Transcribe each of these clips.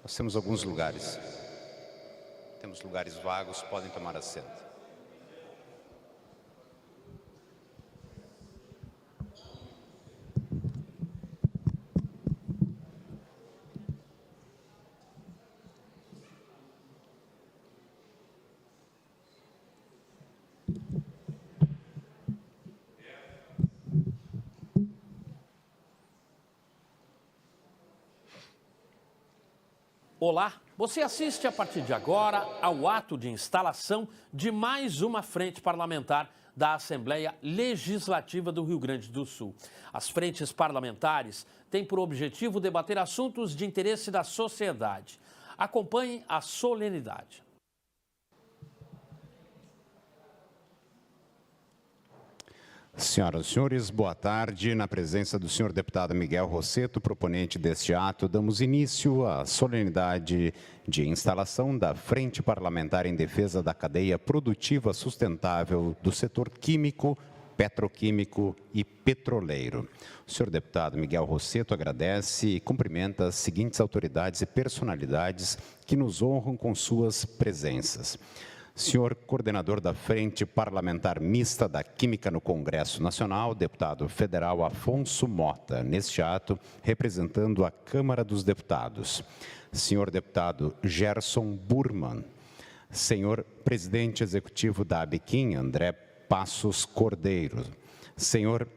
Nós temos alguns lugares. Temos lugares vagos, podem tomar assento. Olá, você assiste a partir de agora ao ato de instalação de mais uma frente parlamentar da Assembleia Legislativa do Rio Grande do Sul. As frentes parlamentares têm por objetivo debater assuntos de interesse da sociedade. Acompanhe a solenidade. Senhoras e senhores, boa tarde. Na presença do senhor deputado Miguel Rossetto, proponente deste ato, damos início à solenidade de instalação da Frente Parlamentar em Defesa da Cadeia Produtiva Sustentável do setor químico, petroquímico e petroleiro. O senhor deputado Miguel Rossetto agradece e cumprimenta as seguintes autoridades e personalidades que nos honram com suas presenças. Senhor coordenador da Frente Parlamentar Mista da Química no Congresso Nacional, deputado federal Afonso Mota, neste ato, representando a Câmara dos Deputados. Senhor deputado Gerson Burman. Senhor presidente executivo da Abequim, André Passos Cordeiro. Senhor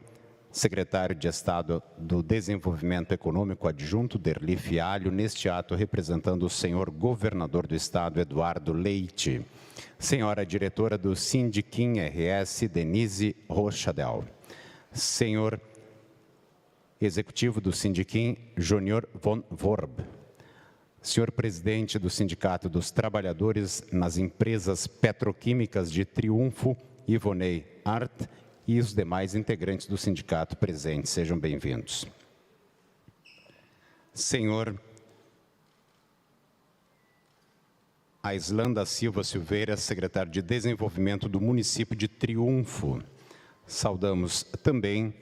secretário de Estado do Desenvolvimento Econômico adjunto Derli Fialho, neste ato representando o senhor governador do Estado, Eduardo Leite. Senhora diretora do Sindiquim RS, Denise Rochadel. Senhor executivo do Sindiquim, Junior von Vorb. Senhor presidente do Sindicato dos Trabalhadores nas Empresas Petroquímicas de Triunfo, Ivonei Art, e os demais integrantes do sindicato presentes, sejam bem-vindos. Senhor Aislan da Silva Silveira, secretário de Desenvolvimento do município de Triunfo. Saudamos também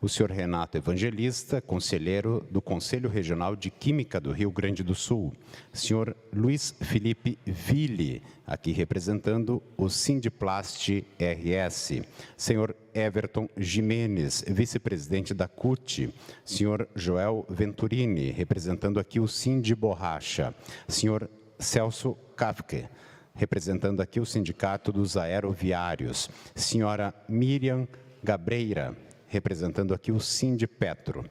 o senhor Renato Evangelista, conselheiro do Conselho Regional de Química do Rio Grande do Sul. Senhor Luiz Felipe Ville, aqui representando o Sindiplast RS. Senhor Everton Jimenez, vice-presidente da CUT. Senhor Joel Venturini, representando aqui o Sindiborracha. Senhor Celso Kafke, representando aqui o Sindicato dos Aeroviários. Senhora Miriam Gabreira, representando aqui o Sindipetro.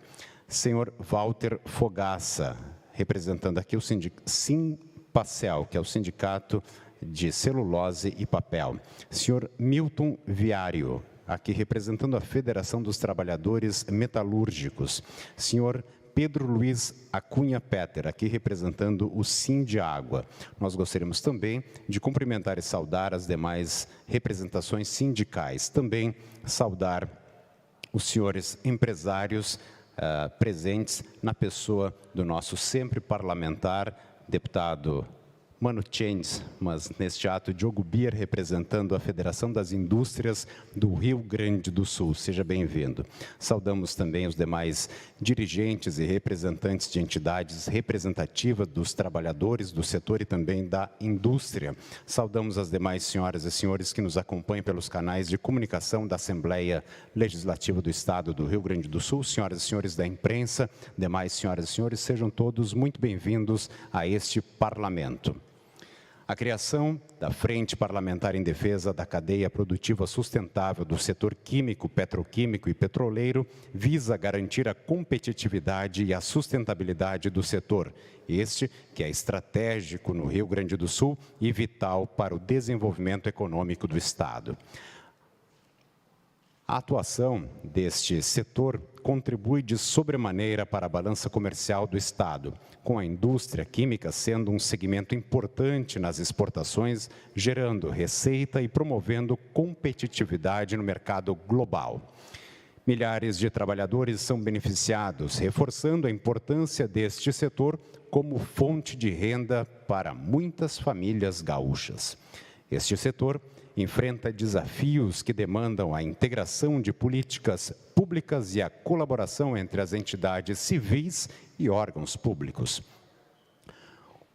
Senhor Walter Fogaça, representando aqui o Simpacel, que é o Sindicato de Celulose e Papel. Senhor Milton Viário, aqui representando a Federação dos Trabalhadores Metalúrgicos. Senhor Pedro Luiz Acunha Peter, aqui representando o Sindiágua. Nós gostaríamos também de cumprimentar e saudar as demais representações sindicais. Também saudar os senhores empresários presentes na pessoa do nosso sempre parlamentar, deputado Mano Chains, mas neste ato, Diogo Bier, representando a Federação das Indústrias do Rio Grande do Sul. Seja bem-vindo. Saudamos também os demais dirigentes e representantes de entidades representativas dos trabalhadores do setor e também da indústria. Saudamos as demais senhoras e senhores que nos acompanham pelos canais de comunicação da Assembleia Legislativa do Estado do Rio Grande do Sul. Senhoras e senhores da imprensa, demais senhoras e senhores, sejam todos muito bem-vindos a este parlamento. A criação da Frente Parlamentar em Defesa da Cadeia Produtiva Sustentável do setor químico, petroquímico e petroleiro visa garantir a competitividade e a sustentabilidade do setor, este que é estratégico no Rio Grande do Sul e vital para o desenvolvimento econômico do Estado. A atuação deste setor contribui de sobremaneira para a balança comercial do Estado, com a indústria química sendo um segmento importante nas exportações, gerando receita e promovendo competitividade no mercado global. Milhares de trabalhadores são beneficiados, reforçando a importância deste setor como fonte de renda para muitas famílias gaúchas. Este setor enfrenta desafios que demandam a integração de políticas públicas e a colaboração entre as entidades civis e órgãos públicos.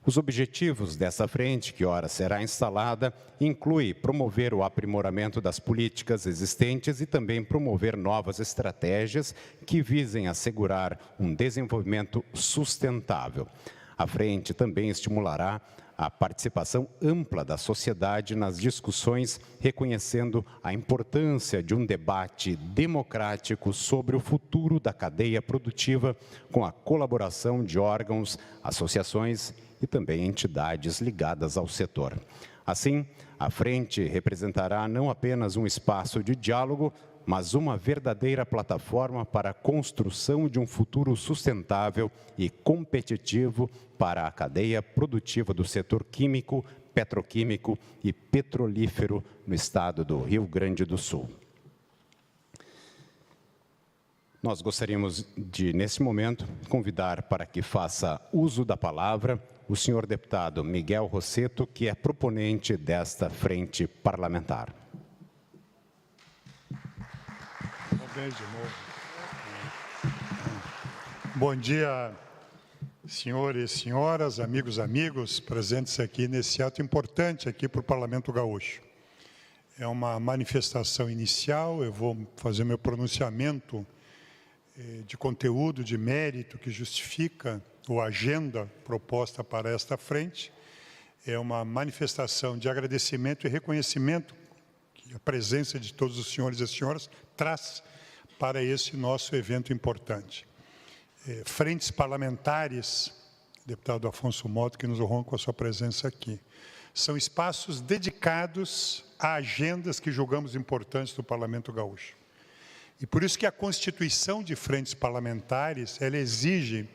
Os objetivos dessa frente, que ora será instalada, inclui promover o aprimoramento das políticas existentes e também promover novas estratégias que visem assegurar um desenvolvimento sustentável. A frente também estimulará a participação ampla da sociedade nas discussões, reconhecendo a importância de um debate democrático sobre o futuro da cadeia produtiva, com a colaboração de órgãos, associações e também entidades ligadas ao setor. Assim, a frente representará não apenas um espaço de diálogo, mas uma verdadeira plataforma para a construção de um futuro sustentável e competitivo para a cadeia produtiva do setor químico, petroquímico e petrolífero no estado do Rio Grande do Sul. Nós gostaríamos de, nesse momento, convidar para que faça uso da palavra o senhor deputado Miguel Rossetto, que é proponente desta frente parlamentar. De novo. Bom dia, senhores e senhoras, amigos presentes aqui nesse ato importante aqui para o Parlamento Gaúcho. É uma manifestação inicial, eu vou fazer meu pronunciamento de conteúdo, de mérito, que justifica a agenda proposta para esta frente. É uma manifestação de agradecimento e reconhecimento que a presença de todos os senhores e senhoras traz para esse nosso evento importante. Frentes parlamentares, deputado Afonso Mota, que nos honra com a sua presença aqui, são espaços dedicados a agendas que julgamos importantes do Parlamento Gaúcho. E por isso que a constituição de frentes parlamentares, ela exige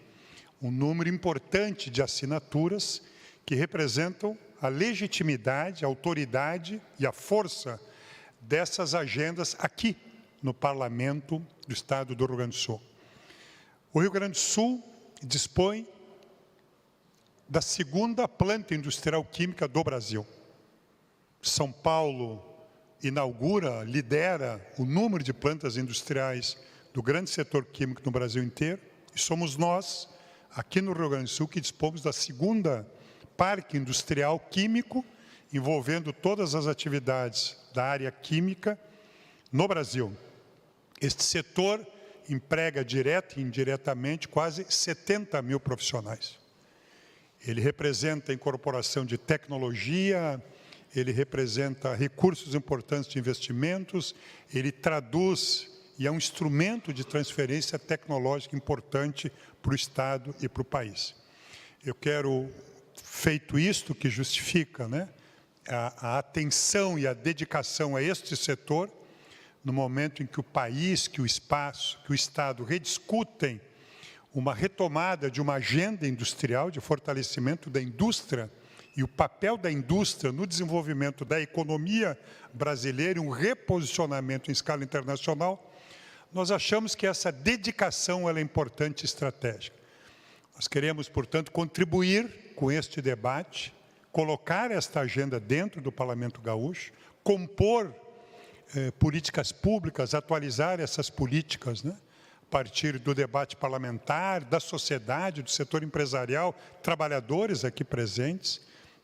um número importante de assinaturas que representam a legitimidade, a autoridade e a força dessas agendas aqui no Parlamento do Estado do Rio Grande do Sul. O Rio Grande do Sul dispõe da segunda planta industrial química do Brasil. São Paulo inaugura, lidera o número de plantas industriais do grande setor químico no Brasil inteiro, e somos nós, aqui no Rio Grande do Sul, que dispomos da segunda parque industrial químico, envolvendo todas as atividades da área química no Brasil. Este setor emprega direta e indiretamente quase 70 mil profissionais. Ele representa a incorporação de tecnologia, ele representa recursos importantes de investimentos, ele traduz e é um instrumento de transferência tecnológica importante para o Estado e para o país. Eu quero, feito isto, que justifica, né, a atenção e a dedicação a este setor, no momento em que o país, que o espaço, que o Estado rediscutem uma retomada de uma agenda industrial, de fortalecimento da indústria e o papel da indústria no desenvolvimento da economia brasileira e um reposicionamento em escala internacional, nós achamos que essa dedicação ela é importante e estratégica. Nós queremos, portanto, contribuir com este debate, colocar esta agenda dentro do Parlamento Gaúcho, compor políticas públicas, atualizar essas políticas, né? A partir do debate parlamentar, da sociedade, do setor empresarial, trabalhadores aqui presentes,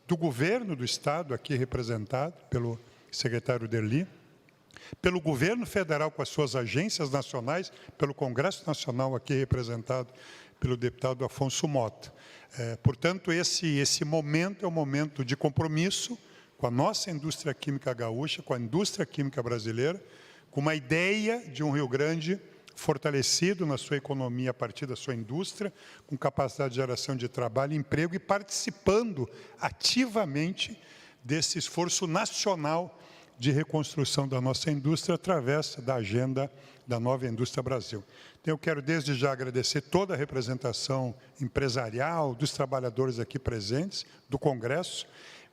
do governo do Estado aqui representado pelo secretário Derli, pelo governo federal com as suas agências nacionais, pelo Congresso Nacional aqui representado pelo deputado Afonso Mota. Portanto, esse momento é um momento de compromisso com a nossa indústria química gaúcha, com a indústria química brasileira, com uma ideia de um Rio Grande fortalecido na sua economia a partir da sua indústria, com capacidade de geração de trabalho e emprego e participando ativamente desse esforço nacional de reconstrução da nossa indústria através da agenda da Nova Indústria Brasil. Então, eu quero desde já agradecer toda a representação empresarial, dos trabalhadores aqui presentes, do Congresso,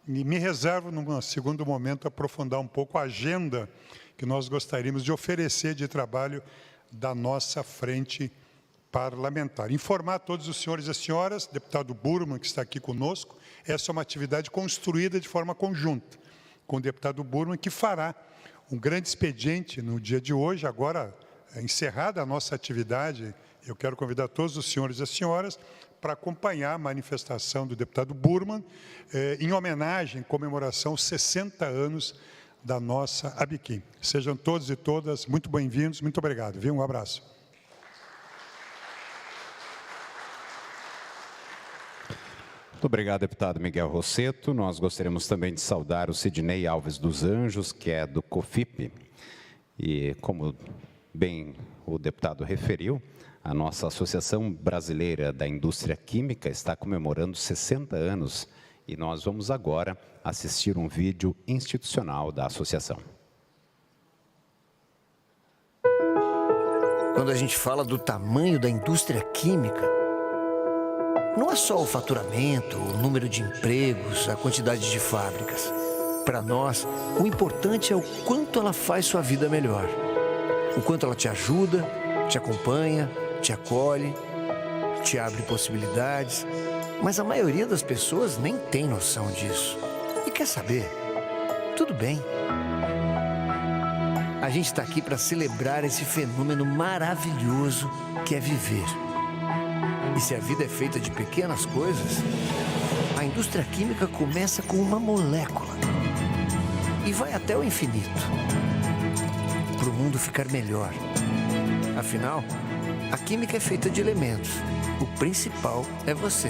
e me reservo, num segundo momento, aprofundar um pouco a agenda que nós gostaríamos de oferecer de trabalho da nossa frente parlamentar. Informar a todos os senhores e senhoras, deputado Burman, que está aqui conosco, essa é uma atividade construída de forma conjunta com o deputado Burman, que fará um grande expediente no dia de hoje, agora encerrada a nossa atividade, eu quero convidar todos os senhores e as senhoras para acompanhar a manifestação do deputado Burmann, em homenagem, em comemoração aos 60 anos da nossa Abiquim. Sejam todos e todas muito bem-vindos, muito obrigado, viu? Um abraço. Muito obrigado, deputado Miguel Rossetto. Nós gostaríamos também de saudar o Sidney Alves dos Anjos, que é do COFIP. E, como bem o deputado referiu, a nossa Associação Brasileira da Indústria Química está comemorando 60 anos e nós vamos agora assistir um vídeo institucional da associação. Quando a gente fala do tamanho da indústria química, não é só o faturamento, o número de empregos, a quantidade de fábricas. Para nós, o importante é o quanto ela faz sua vida melhor. O quanto ela te ajuda, te acompanha, te acolhe, te abre possibilidades. Mas a maioria das pessoas nem tem noção disso. E quer saber? Tudo bem. A gente está aqui para celebrar esse fenômeno maravilhoso que é viver. E se a vida é feita de pequenas coisas, a indústria química começa com uma molécula e vai até o infinito, para o mundo ficar melhor. Afinal, a química é feita de elementos. O principal é você.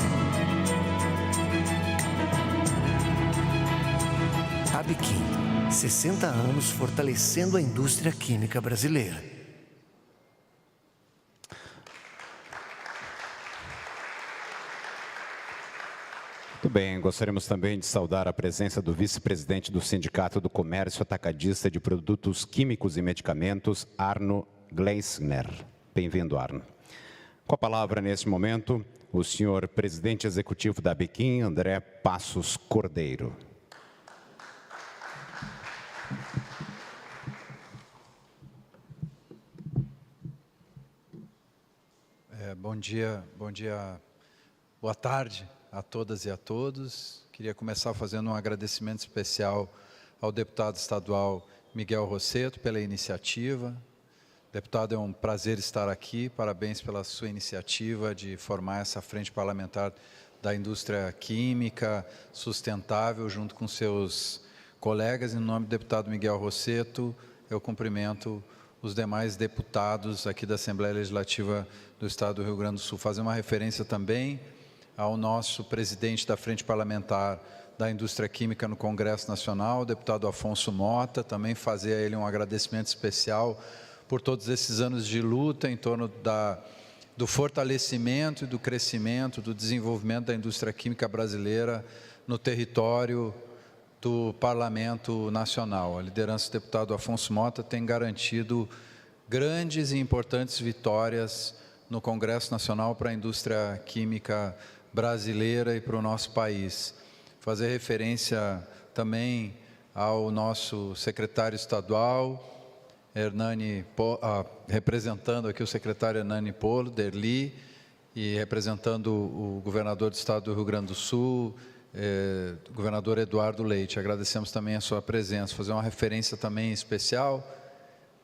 Abiquim, 60 anos fortalecendo a indústria química brasileira. Muito bem, gostaríamos também de saudar a presença do vice-presidente do Sindicato do Comércio Atacadista de Produtos Químicos e Medicamentos, Arno Gleisner. Bem-vindo, Arno. Com a palavra, neste momento, o senhor presidente executivo da Abiquim, André Passos Cordeiro. Bom dia, boa tarde a todas e a todos. Queria começar fazendo um agradecimento especial ao deputado estadual Miguel Rossetto pela iniciativa. Deputado, é um prazer estar aqui, parabéns pela sua iniciativa de formar essa frente parlamentar da indústria química sustentável junto com seus colegas. Em nome do deputado Miguel Rossetto, eu cumprimento os demais deputados aqui da Assembleia Legislativa do Estado do Rio Grande do Sul. Fazer uma referência também ao nosso presidente da Frente Parlamentar da Indústria Química no Congresso Nacional, o deputado Afonso Mota, também fazer a ele um agradecimento especial por todos esses anos de luta em torno do fortalecimento e do crescimento, do desenvolvimento da indústria química brasileira no território do Parlamento Nacional. A liderança do deputado Afonso Mota tem garantido grandes e importantes vitórias no Congresso Nacional para a indústria química brasileira e para o nosso país. Fazer referência também ao nosso secretário estadual, Hernani, representando aqui o secretário Hernani Polo, Derli, e representando o governador do estado do Rio Grande do Sul, governador Eduardo Leite. Agradecemos também a sua presença. Fazer uma referência também especial,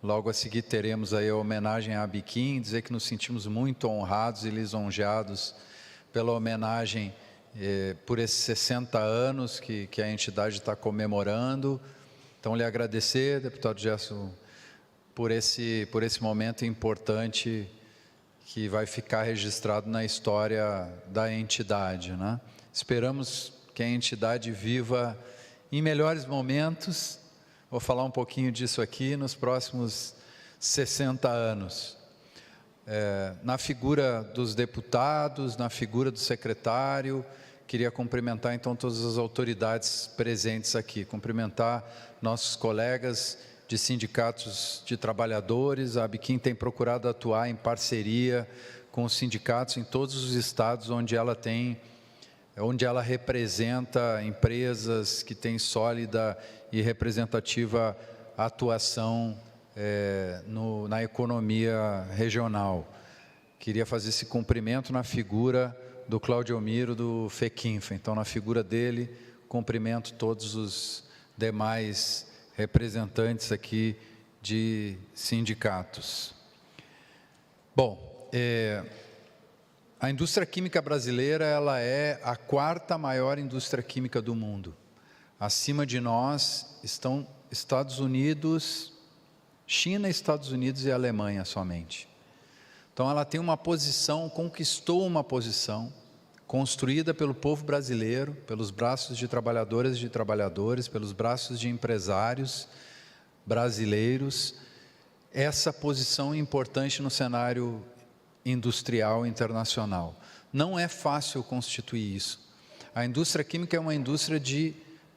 logo a seguir teremos aí a homenagem à Abiquim, dizer que nos sentimos muito honrados e lisonjeados pela homenagem por esses 60 anos que a entidade está comemorando. Então, lhe agradecer, deputado Gerson, por esse momento importante que vai ficar registrado na história da entidade, né? Esperamos que a entidade viva em melhores momentos, vou falar um pouquinho disso aqui, nos próximos 60 anos. Na figura dos deputados, na figura do secretário, queria cumprimentar então todas as autoridades presentes aqui, cumprimentar nossos colegas de sindicatos de trabalhadores. A Abiquim tem procurado atuar em parceria com os sindicatos em todos os estados onde ela representa empresas que têm sólida e representativa atuação na economia regional. Queria fazer esse cumprimento na figura do Claudio Miro, do FEQINFA. Então, na figura dele, cumprimento todos os demais representantes aqui de sindicatos. Bom, a indústria química brasileira, ela é a 4ª maior indústria química do mundo. Acima de nós estão Estados Unidos, China, Estados Unidos e Alemanha somente. Então ela tem uma posição, conquistou uma posição, construída pelo povo brasileiro, pelos braços de trabalhadoras e de trabalhadores, pelos braços de empresários brasileiros, essa posição importante no cenário industrial internacional. Não é fácil constituir isso. A indústria química é uma indústria de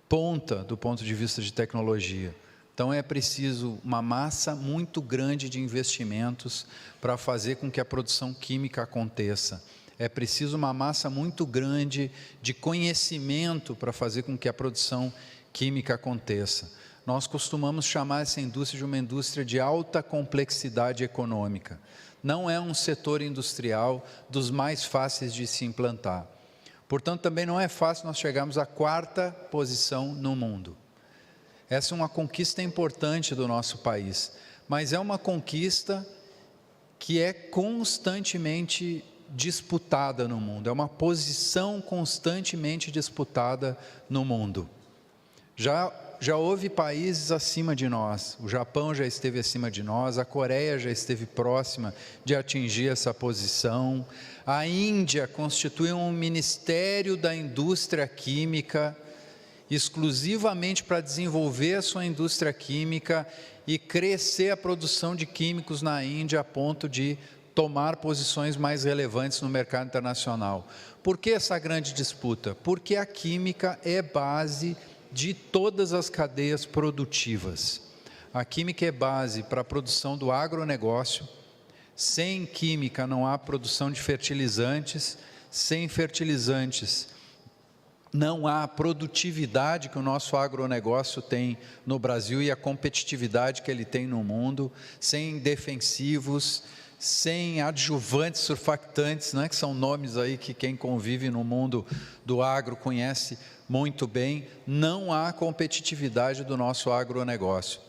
ponta do ponto de vista de tecnologia. Então é preciso uma massa muito grande de investimentos para fazer com que a produção química aconteça. É preciso uma massa muito grande de conhecimento para fazer com que a produção química aconteça. Nós costumamos chamar essa indústria de uma indústria de alta complexidade econômica. Não é um setor industrial dos mais fáceis de se implantar. Portanto, também não é fácil nós chegarmos à 4ª posição no mundo. Essa é uma conquista importante do nosso país, mas é uma conquista que é constantemente disputada no mundo, é uma posição constantemente disputada no mundo. Já houve países acima de nós, o Japão já esteve acima de nós, a Coreia já esteve próxima de atingir essa posição, a Índia constitui um Ministério da Indústria Química, exclusivamente para desenvolver a sua indústria química e crescer a produção de químicos na Índia a ponto de tomar posições mais relevantes no mercado internacional. Por que essa grande disputa? Porque a química é base de todas as cadeias produtivas. A química é base para a produção do agronegócio. Sem química não há produção de fertilizantes, sem fertilizantes não há a produtividade que o nosso agronegócio tem no Brasil e a competitividade que ele tem no mundo, sem defensivos, sem adjuvantes, surfactantes, né, que são nomes aí que quem convive no mundo do agro conhece muito bem, não há competitividade do nosso agronegócio.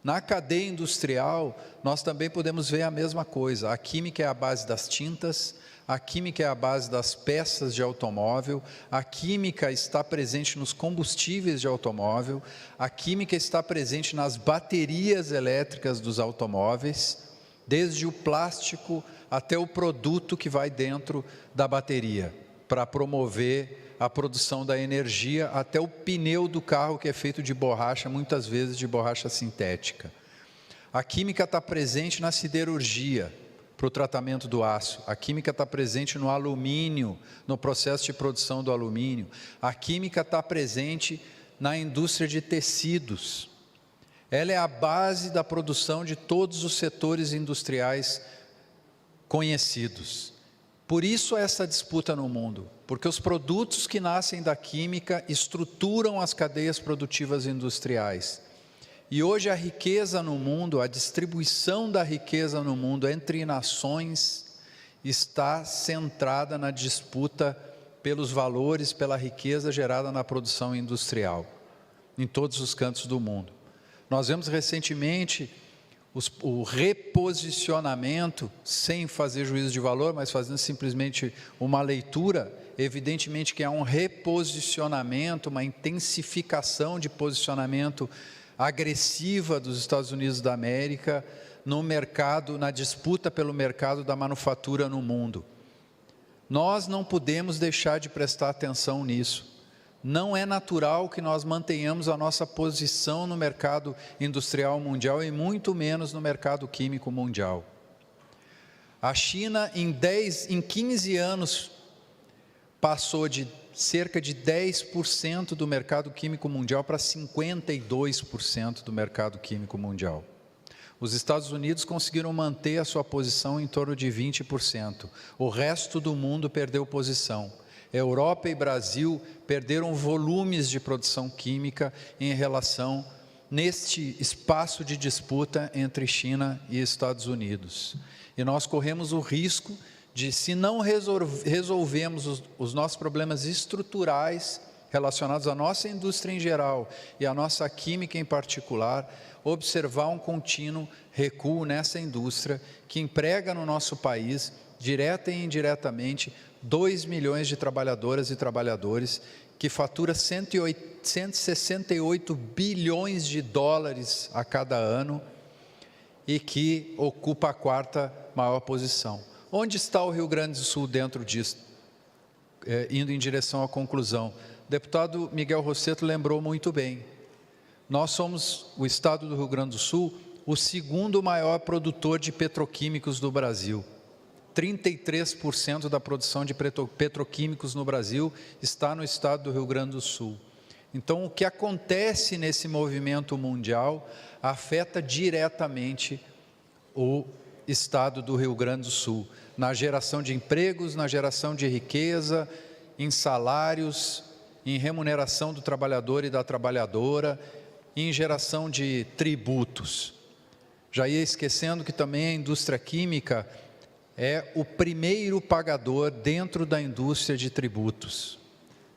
Na cadeia industrial, nós também podemos ver a mesma coisa. A química é a base das tintas, a química é a base das peças de automóvel, a química está presente nos combustíveis de automóvel, a química está presente nas baterias elétricas dos automóveis, desde o plástico até o produto que vai dentro da bateria, para promover a produção da energia, até o pneu do carro que é feito de borracha, muitas vezes de borracha sintética. A química está presente na siderurgia, para o tratamento do aço. A química está presente no alumínio, no processo de produção do alumínio. A química está presente na indústria de tecidos. Ela é a base da produção de todos os setores industriais conhecidos. Por isso essa disputa no mundo, porque os produtos que nascem da química estruturam as cadeias produtivas industriais. E hoje a riqueza no mundo, a distribuição da riqueza no mundo entre nações está centrada na disputa pelos valores, pela riqueza gerada na produção industrial, em todos os cantos do mundo. Nós vemos recentemente o reposicionamento, sem fazer juízo de valor, mas fazendo simplesmente uma leitura, evidentemente que há um reposicionamento, uma intensificação de posicionamento agressiva dos Estados Unidos da América no mercado, na disputa pelo mercado da manufatura no mundo. Nós não podemos deixar de prestar atenção nisso. Não é natural que nós mantenhamos a nossa posição no mercado industrial mundial e muito menos no mercado químico mundial. A China, em 15 anos, passou de cerca de 10% do mercado químico mundial para 52% do mercado químico mundial. Os Estados Unidos conseguiram manter a sua posição em torno de 20%. O resto do mundo perdeu posição. Europa e Brasil perderam volumes de produção química em relação neste espaço de disputa entre China e Estados Unidos. E nós corremos o risco de, se não resolvemos os nossos problemas estruturais relacionados à nossa indústria em geral e à nossa química em particular, observar um contínuo recuo nessa indústria que emprega no nosso país, direta e indiretamente, 2 milhões de trabalhadoras e trabalhadores, que fatura 168 bilhões de dólares a cada ano e que ocupa a 4ª maior posição. Onde está o Rio Grande do Sul dentro disso? Indo em direção à conclusão. O deputado Miguel Rossetto lembrou muito bem. Nós somos, o estado do Rio Grande do Sul, o 2º maior produtor de petroquímicos do Brasil. 33% da produção de petroquímicos no Brasil está no estado do Rio Grande do Sul. Então, o que acontece nesse movimento mundial afeta diretamente o estado do Rio Grande do Sul, na geração de empregos, na geração de riqueza, em salários, em remuneração do trabalhador e da trabalhadora, em geração de tributos. Já ia esquecendo que também a indústria química é o primeiro pagador dentro da indústria de tributos.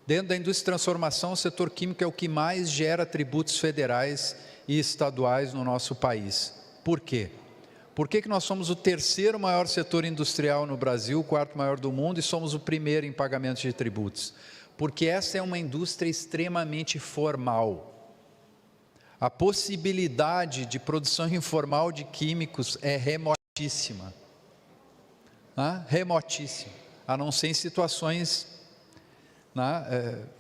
Dentro da indústria de transformação, o setor químico é o que mais gera tributos federais e estaduais no nosso país. Por quê? Por que nós somos o 3º maior setor industrial no Brasil, o 4º maior do mundo, e somos o primeiro em pagamento de tributos? Porque essa é uma indústria extremamente formal. A possibilidade de produção informal de químicos é remotíssima. Remotíssima, a não ser em situações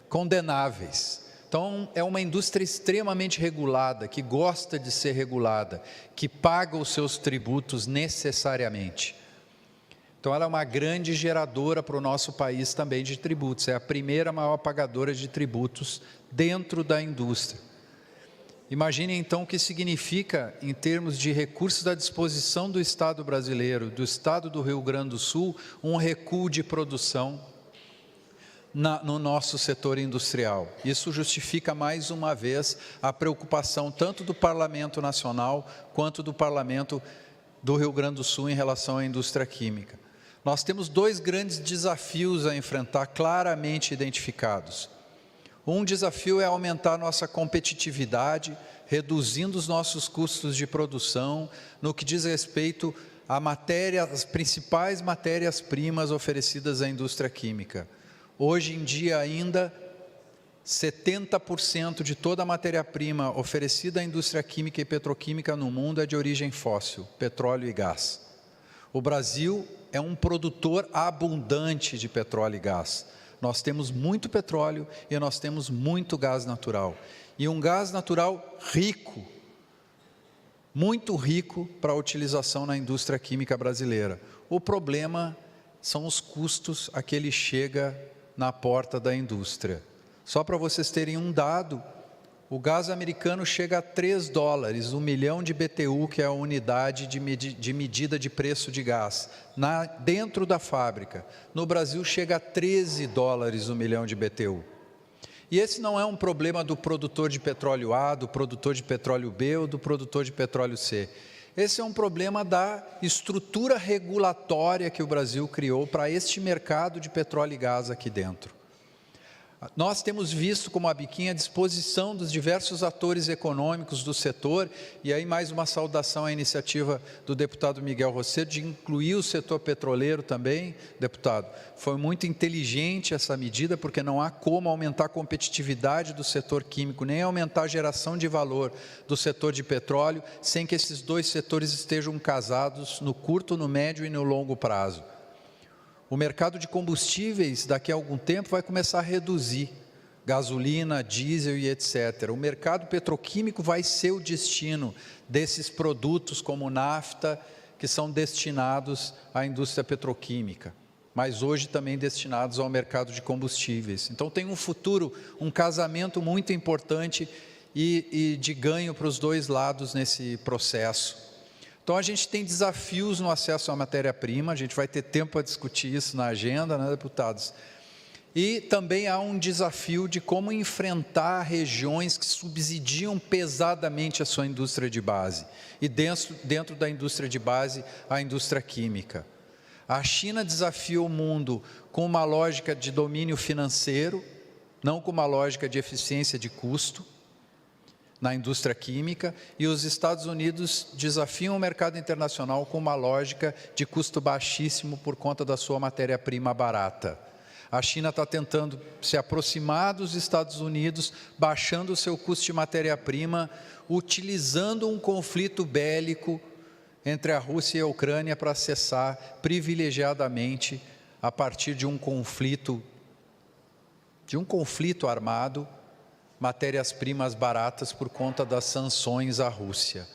condenáveis. Então, é uma indústria extremamente regulada, que gosta de ser regulada, que paga os seus tributos necessariamente. Então, ela é uma grande geradora para o nosso país também de tributos, é a primeira maior pagadora de tributos dentro da indústria. Imagine então o que significa, em termos de recursos à disposição do Estado brasileiro, do Estado do Rio Grande do Sul, um recuo de produção no nosso setor industrial. Isso justifica mais uma vez a preocupação tanto do Parlamento Nacional quanto do Parlamento do Rio Grande do Sul em relação à indústria química. Nós temos 2 grandes desafios a enfrentar claramente identificados. Um desafio é aumentar nossa competitividade, reduzindo os nossos custos de produção, no que diz respeito às principais matérias-primas oferecidas à indústria química. Hoje em dia ainda, 70% de toda a matéria-prima oferecida à indústria química e petroquímica no mundo é de origem fóssil, petróleo e gás. O Brasil é um produtor abundante de petróleo e gás. Nós temos muito petróleo e nós temos muito gás natural. E um gás natural rico, muito rico para a utilização na indústria química brasileira. O problema são os custos a que ele chega na porta da indústria. Só para vocês terem um dado, o gás americano chega a $3, 1 milhão de BTU, que é a unidade de medida de preço de gás, dentro da fábrica. No Brasil chega a $13, 1 milhão de BTU. E esse não é um problema do produtor de petróleo A, do produtor de petróleo B ou do produtor de petróleo C. Esse é um problema da estrutura regulatória que o Brasil criou para este mercado de petróleo e gás aqui dentro. Nós temos visto como a biquinha à disposição dos diversos atores econômicos do setor, e aí mais uma saudação à iniciativa do deputado Miguel Rossetto de incluir o setor petroleiro também, deputado. Foi muito inteligente essa medida, porque não há como aumentar a competitividade do setor químico, nem aumentar a geração de valor do setor de petróleo, sem que esses 2 setores estejam casados no curto, no médio e no longo prazo. O mercado de combustíveis, daqui a algum tempo, vai começar a reduzir gasolina, diesel e etc. O mercado petroquímico vai ser o destino desses produtos como nafta, que são destinados à indústria petroquímica, mas hoje também destinados ao mercado de combustíveis. Então tem um futuro, um casamento muito importante e de ganho para os 2 lados nesse processo. Então, a gente tem desafios no acesso à matéria-prima, a gente vai ter tempo para discutir isso na agenda, né, deputados? E também há um desafio de como enfrentar regiões que subsidiam pesadamente a sua indústria de base. E dentro da indústria de base, a indústria química. A China desafia o mundo com uma lógica de domínio financeiro, não com uma lógica de eficiência de custo na indústria química, e os Estados Unidos desafiam o mercado internacional com uma lógica de custo baixíssimo por conta da sua matéria-prima barata. A China está tentando se aproximar dos Estados Unidos, baixando o seu custo de matéria-prima, utilizando um conflito bélico entre a Rússia e a Ucrânia para acessar privilegiadamente, a partir de um conflito armado, matérias-primas baratas por conta das sanções à Rússia.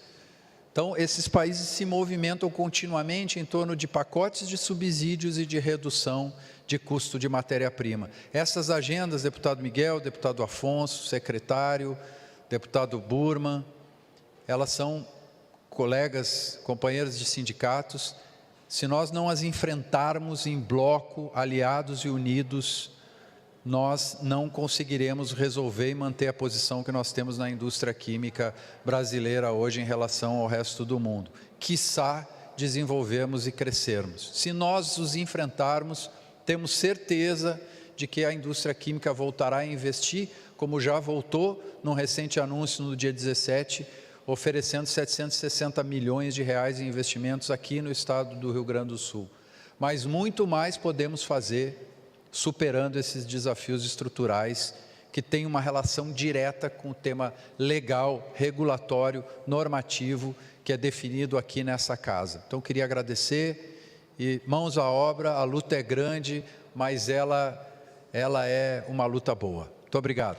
Então, esses países se movimentam continuamente em torno de pacotes de subsídios e de redução de custo de matéria-prima. Essas agendas, deputado Miguel, deputado Afonso, secretário, deputado Burman, elas são colegas, companheiros de sindicatos. Se nós não as enfrentarmos em bloco, aliados e unidos, nós não conseguiremos resolver e manter a posição que nós temos na indústria química brasileira hoje em relação ao resto do mundo. Quiçá desenvolvermos e crescermos. Se nós os enfrentarmos, temos certeza de que a indústria química voltará a investir, como já voltou num recente anúncio no dia 17, oferecendo 760 milhões de reais em investimentos aqui no estado do Rio Grande do Sul. Mas muito mais podemos fazer superando esses desafios estruturais que têm uma relação direta com o tema legal, regulatório, normativo, que é definido aqui nessa casa. Então, queria agradecer e mãos à obra, a luta é grande, mas ela é uma luta boa. Muito obrigado.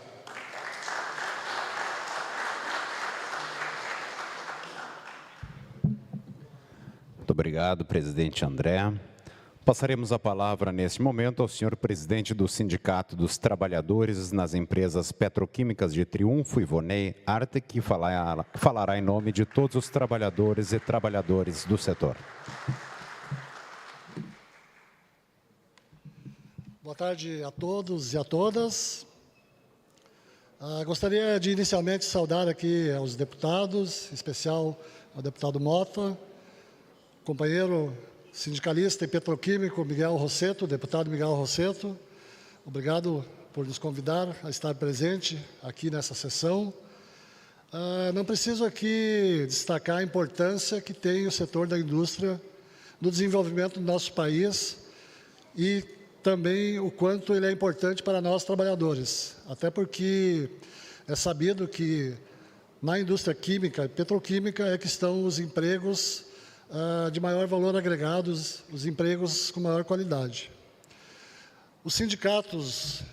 Muito obrigado, presidente André. Passaremos a palavra, neste momento, ao senhor presidente do Sindicato dos Trabalhadores nas Empresas Petroquímicas de Triunfo, Ivonei Arte, que falará em nome de todos os trabalhadores e trabalhadoras do setor. Boa tarde a todos e a todas. Gostaria de inicialmente saudar aqui aos deputados, em especial ao deputado Mota, companheiro sindicalista e petroquímico Miguel Rossetto, deputado Miguel Rossetto. Obrigado por nos convidar a estar presente aqui nessa sessão. Não preciso aqui destacar a importância que tem o setor da indústria no desenvolvimento do nosso país e também o quanto ele é importante para nós trabalhadores, até porque é sabido que na indústria química e petroquímica é que estão os empregos de maior valor agregado, os empregos com maior qualidade. Os sindicatos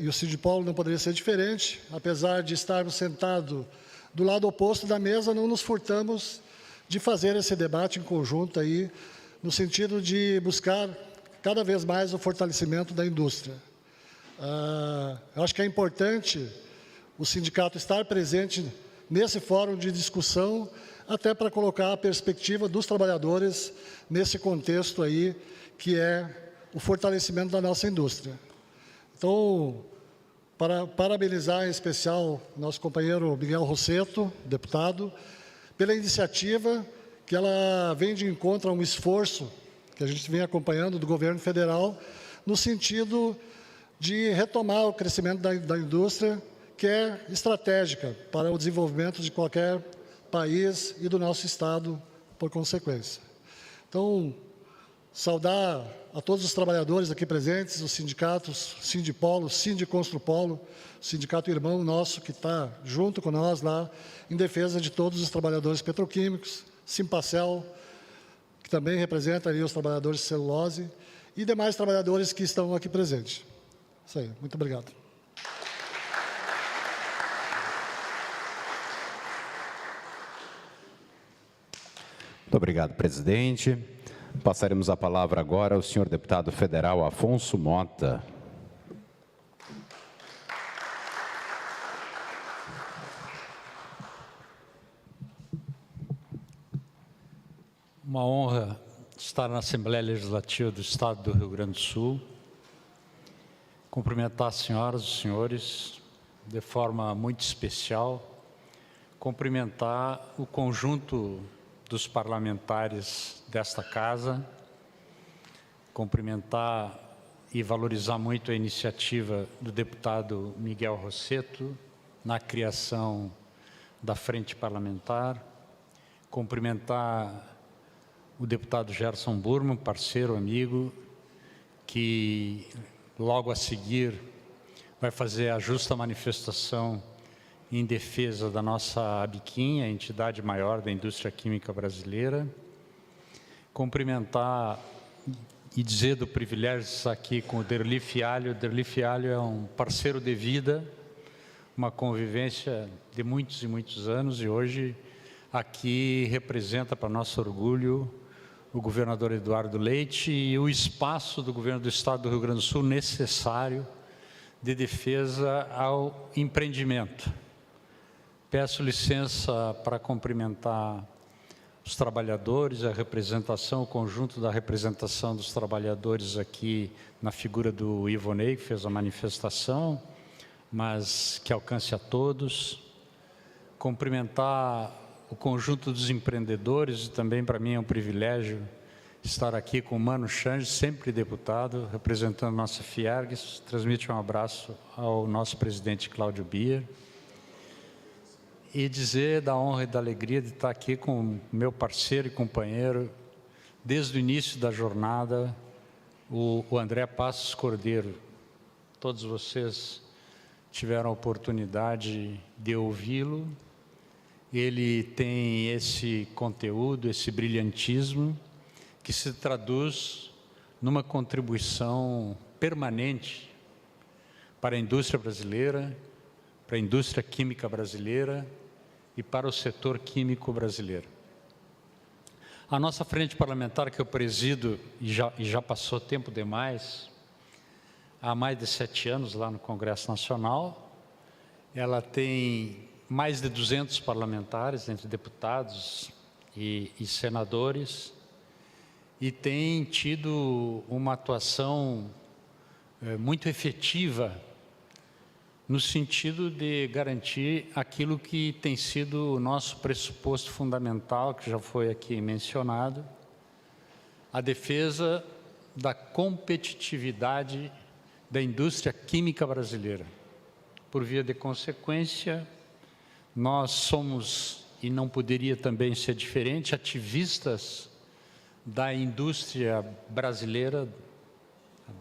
e o Sindipolo não poderia ser diferente, apesar de estarmos sentados do lado oposto da mesa, não nos furtamos de fazer esse debate em conjunto aí, no sentido de buscar cada vez mais o fortalecimento da indústria. Eu acho que é importante o sindicato estar presente nesse fórum de discussão, até para colocar a perspectiva dos trabalhadores nesse contexto aí, que é o fortalecimento da nossa indústria. Então, para parabenizar em especial nosso companheiro Miguel Rossetto, deputado, pela iniciativa que ela vem de encontro a um esforço que a gente vem acompanhando do governo federal, no sentido de retomar o crescimento da indústria, que é estratégica para o desenvolvimento de qualquer país e do nosso Estado, por consequência. Então, saudar a todos os trabalhadores aqui presentes, os sindicatos, Sindipolo, Sindiconstrupolo, o sindicato irmão nosso que está junto com nós lá, em defesa de todos os trabalhadores petroquímicos, Simpacel, que também representa ali os trabalhadores de celulose, e demais trabalhadores que estão aqui presentes. Isso aí, muito obrigado. Muito obrigado, presidente. Passaremos a palavra agora ao senhor deputado federal Afonso Mota. Uma honra estar na Assembleia Legislativa do Estado do Rio Grande do Sul. Cumprimentar as senhoras e os senhores de forma muito especial. Cumprimentar o conjunto dos parlamentares desta casa, cumprimentar e valorizar muito a iniciativa do deputado Miguel Rosseto na criação da Frente Parlamentar, cumprimentar o deputado Gerson Burman, parceiro, amigo, que logo a seguir vai fazer a justa manifestação em defesa da nossa ABIQUIM, a entidade maior da indústria química brasileira. Cumprimentar e dizer do privilégio de estar aqui com o Derli Fialho. O Derli Fialho é um parceiro de vida, uma convivência de muitos e muitos anos, e hoje aqui representa, para nosso orgulho, o governador Eduardo Leite e o espaço do governo do Estado do Rio Grande do Sul necessário de defesa ao empreendimento. Peço licença para cumprimentar os trabalhadores, a representação, o conjunto da representação dos trabalhadores aqui na figura do Ivonei, que fez a manifestação, mas que alcance a todos. Cumprimentar o conjunto dos empreendedores, e também para mim é um privilégio estar aqui com o Mano Change, sempre deputado, representando nossa Fiergs. Transmite um abraço ao nosso presidente Cláudio Bier. E dizer da honra e da alegria de estar aqui com meu parceiro e companheiro, desde o início da jornada, o André Passos Cordeiro. Todos vocês tiveram a oportunidade de ouvi-lo. Ele tem esse conteúdo, esse brilhantismo, que se traduz numa contribuição permanente para a indústria brasileira, para a indústria química brasileira e para o setor químico brasileiro. A nossa frente parlamentar, que eu presido, e já passou tempo demais, há mais de 7 anos lá no Congresso Nacional, ela tem mais de 200 parlamentares, entre deputados e senadores, e tem tido uma atuação muito efetiva no sentido de garantir aquilo que tem sido o nosso pressuposto fundamental, que já foi aqui mencionado, a defesa da competitividade da indústria química brasileira. Por via de consequência, nós somos, e não poderia também ser diferente, ativistas da indústria brasileira,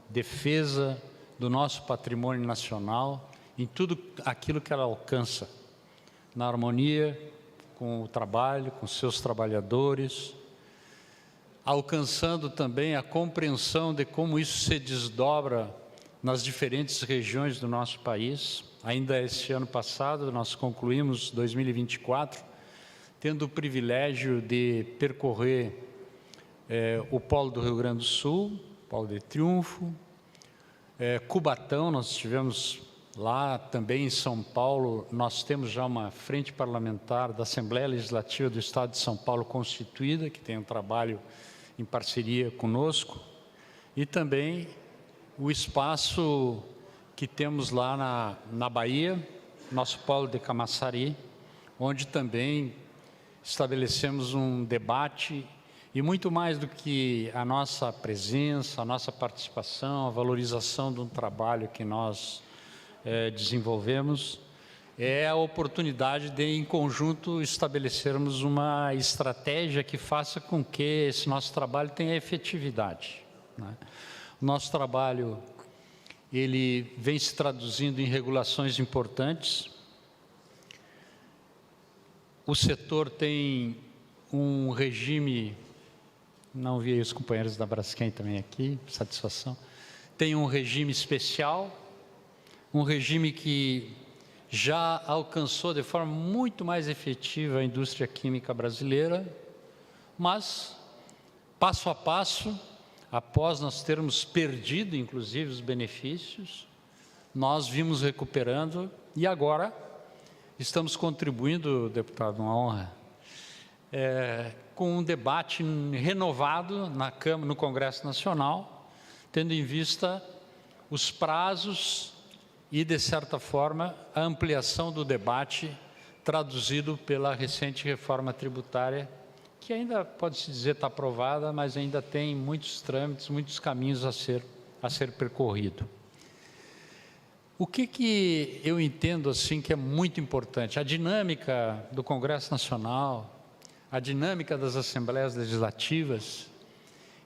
defesa do nosso patrimônio nacional, em tudo aquilo que ela alcança, na harmonia com o trabalho, com seus trabalhadores, alcançando também a compreensão de como isso se desdobra nas diferentes regiões do nosso país. Ainda este ano passado, nós concluímos 2024, tendo o privilégio de percorrer o polo do Rio Grande do Sul, Polo de Triunfo, Cubatão, nós estivemos lá também em São Paulo. Nós temos já uma frente parlamentar da Assembleia Legislativa do Estado de São Paulo constituída, que tem um trabalho em parceria conosco, e também o espaço que temos lá na Bahia, nosso polo de Camaçari, onde também estabelecemos um debate, e muito mais do que a nossa presença, a nossa participação, a valorização de um trabalho que nós desenvolvemos, é a oportunidade de, em conjunto, estabelecermos uma estratégia que faça com que esse nosso trabalho tenha efetividade, né? O nosso trabalho, ele vem se traduzindo em regulações importantes. O setor tem um regime, não vi aí os companheiros da Braskem também aqui, satisfação, tem um regime especial, um regime que já alcançou de forma muito mais efetiva a indústria química brasileira, mas, passo a passo, após nós termos perdido, inclusive, os benefícios, nós vimos recuperando, e agora estamos contribuindo, deputado, uma honra, com um debate renovado na Câmara, no Congresso Nacional, tendo em vista os prazos e, de certa forma, a ampliação do debate traduzido pela recente reforma tributária, que ainda pode-se dizer está aprovada, mas ainda tem muitos trâmites, muitos caminhos a ser a ser percorrido. O que eu entendo assim que é muito importante? A dinâmica do Congresso Nacional, a dinâmica das Assembleias Legislativas,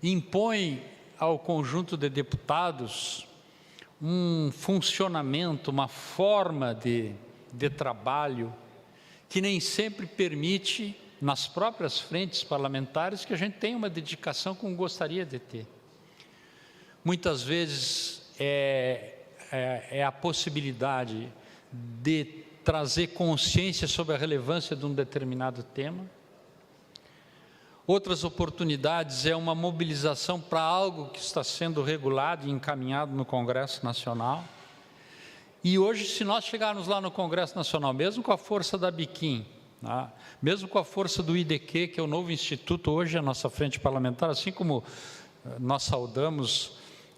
impõe ao conjunto de deputados um funcionamento, uma forma de trabalho que nem sempre permite, nas próprias frentes parlamentares, que a gente tenha uma dedicação como gostaria de ter. Muitas vezes é a possibilidade de trazer consciência sobre a relevância de um determinado tema. Outras oportunidades é uma mobilização para algo que está sendo regulado e encaminhado no Congresso Nacional. E hoje, se nós chegarmos lá no Congresso Nacional, mesmo com a força da Biquim, tá? Mesmo com a força do IDQ, que é o novo instituto, hoje a nossa frente parlamentar, assim como nós saudamos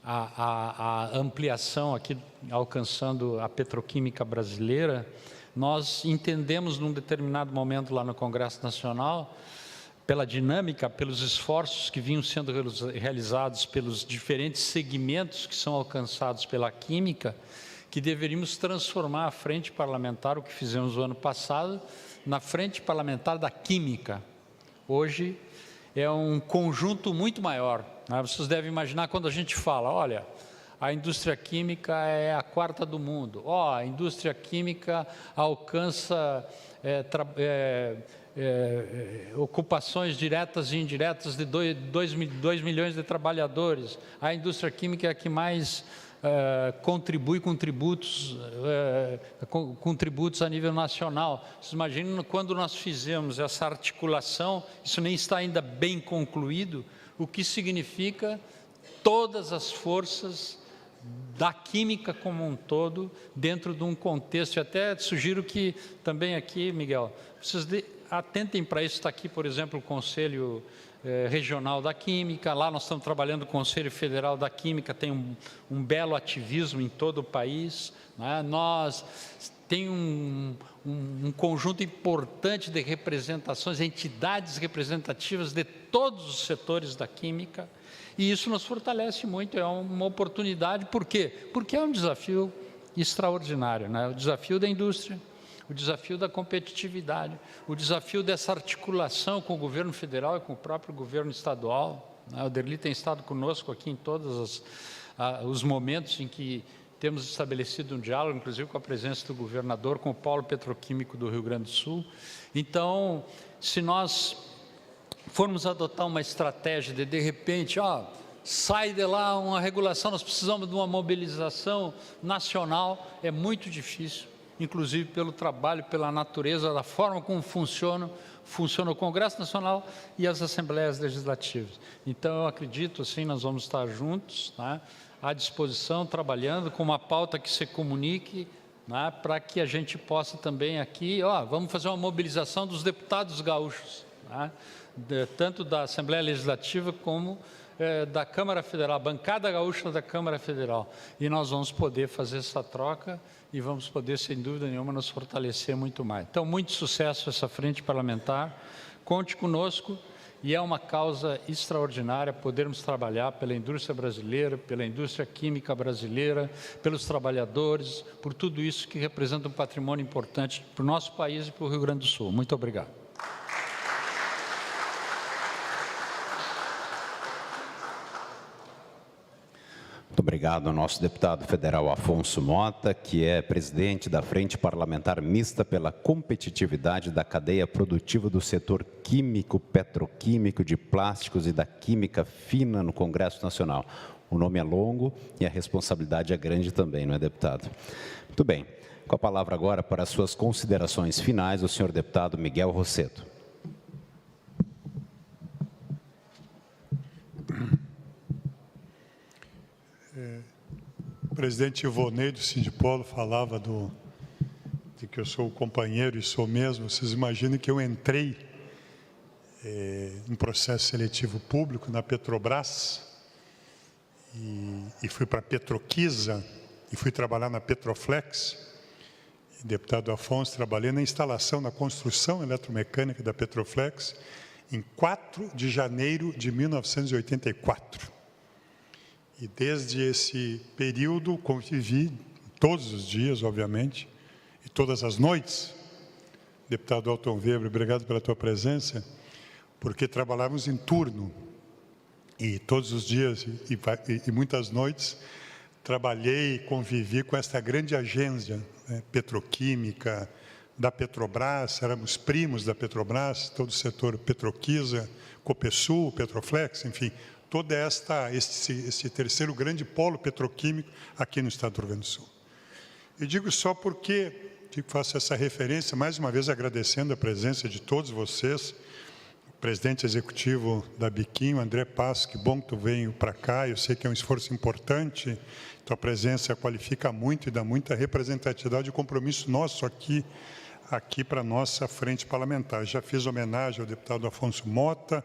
a ampliação aqui, alcançando a petroquímica brasileira, nós entendemos num determinado momento lá no Congresso Nacional, pela dinâmica, pelos esforços que vinham sendo realizados pelos diferentes segmentos que são alcançados pela química, que deveríamos transformar a frente parlamentar, o que fizemos no ano passado, na frente parlamentar da química. Hoje é um conjunto muito maior, né? Vocês devem imaginar quando a gente fala, olha, a indústria química é a quarta do mundo, a indústria química alcança ocupações diretas e indiretas de 2 milhões de trabalhadores. A indústria química é a que mais contribui com tributos a nível nacional. Vocês imaginam quando nós fizemos essa articulação, isso nem está ainda bem concluído, o que significa todas as forças da química como um todo, dentro de um contexto. E até sugiro que também aqui, Miguel, vocês atentem para isso. Está aqui, por exemplo, o Conselho Regional da Química, lá nós estamos trabalhando o Conselho Federal da Química, tem um belo ativismo em todo o país, né? Nós tem um conjunto importante de representações, entidades representativas de todos os setores da química, e isso nos fortalece muito, é uma oportunidade. Por quê? Porque é um desafio extraordinário, né? O desafio da indústria, o desafio da competitividade, o desafio dessa articulação com o governo federal e com o próprio governo estadual, né? O Derli tem estado conosco aqui em todos os momentos em que temos estabelecido um diálogo, inclusive com a presença do governador, com o polo petroquímico do Rio Grande do Sul. Então, se nós formos adotar uma estratégia de repente, sai de lá uma regulação, nós precisamos de uma mobilização nacional, é muito difícil, inclusive pelo trabalho, pela natureza, da forma como funciona o Congresso Nacional e as Assembleias Legislativas. Então, eu acredito, assim, nós vamos estar juntos, né, à disposição, trabalhando com uma pauta que se comunique, né, para que a gente possa também aqui, vamos fazer uma mobilização dos deputados gaúchos, né, tanto da Assembleia Legislativa como da Câmara Federal, a bancada gaúcha da Câmara Federal. E nós vamos poder fazer essa troca e vamos poder, sem dúvida nenhuma, nos fortalecer muito mais. Então, muito sucesso essa frente parlamentar, conte conosco, e é uma causa extraordinária podermos trabalhar pela indústria brasileira, pela indústria química brasileira, pelos trabalhadores, por tudo isso que representa um patrimônio importante para o nosso país e para o Rio Grande do Sul. Muito obrigado. Muito obrigado ao nosso deputado federal Afonso Mota, que é presidente da Frente Parlamentar Mista pela Competitividade da Cadeia Produtiva do Setor Químico, Petroquímico, de Plásticos e da Química Fina no Congresso Nacional. O nome é longo e a responsabilidade é grande também, não é, deputado? Muito bem. Com a palavra agora para as suas considerações finais, o senhor deputado Miguel Rosseto. O presidente Ivonei do Sindipolo falava de que eu sou o companheiro, e sou mesmo. Vocês imaginam que eu entrei em processo seletivo público na Petrobras e fui para a Petroquisa e fui trabalhar na Petroflex. Deputado Afonso, trabalhei na instalação, na construção eletromecânica da Petroflex em 4 de janeiro de 1984. E desde esse período convivi todos os dias, obviamente, e todas as noites. Deputado Elton Weber, obrigado pela tua presença, porque trabalhávamos em turno. E todos os dias e muitas noites trabalhei e convivi com esta grande agência, né, petroquímica, da Petrobras, éramos primos da Petrobras, todo o setor Petroquisa, Copesul, Petroflex, enfim, todo esse terceiro grande polo petroquímico aqui no estado do Rio Grande do Sul. Eu digo só porque faço essa referência, mais uma vez agradecendo a presença de todos vocês, o presidente executivo da Biquim, o André Passos, que bom que tu veio para cá, eu sei que é um esforço importante, tua presença qualifica muito e dá muita representatividade e compromisso nosso aqui para a nossa frente parlamentar. Já fiz homenagem ao deputado Afonso Mota,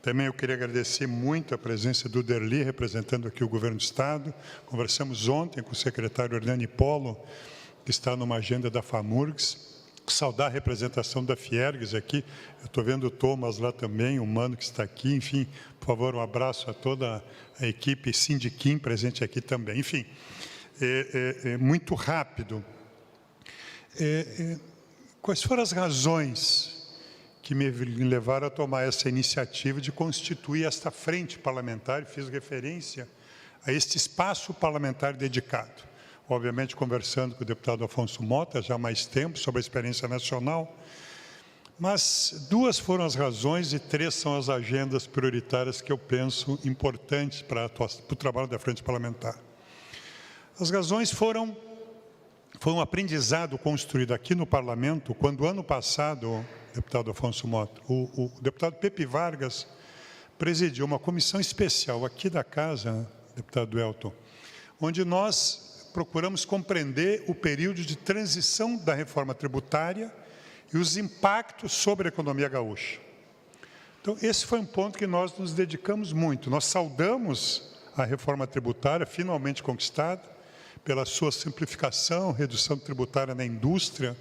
também eu queria agradecer muito a presença do Derli, representando aqui o governo do estado. Conversamos ontem com o secretário Hernani Polo, que está numa agenda da FAMURGS, saudar a representação da Fiergues aqui, eu estou vendo o Thomas lá também, o Mano que está aqui, enfim, por favor, um abraço a toda a equipe Sindiquim presente aqui também. Enfim, muito rápido. Quais foram as razões que me levaram a tomar essa iniciativa de constituir esta frente parlamentar? Fiz referência a este espaço parlamentar dedicado. Obviamente, conversando com o deputado Afonso Mota, já há mais tempo, sobre a experiência nacional, mas duas foram as razões e três são as agendas prioritárias que eu penso importantes para o trabalho da frente parlamentar. As razões foram um aprendizado construído aqui no parlamento, quando ano passado, deputado Afonso Mota, o deputado Pepe Vargas presidiu uma comissão especial aqui da casa, deputado Elton, onde nós procuramos compreender o período de transição da reforma tributária e os impactos sobre a economia gaúcha. Então, esse foi um ponto que nós nos dedicamos muito. Nós saudamos a reforma tributária, finalmente conquistada, pela sua simplificação, redução tributária na indústria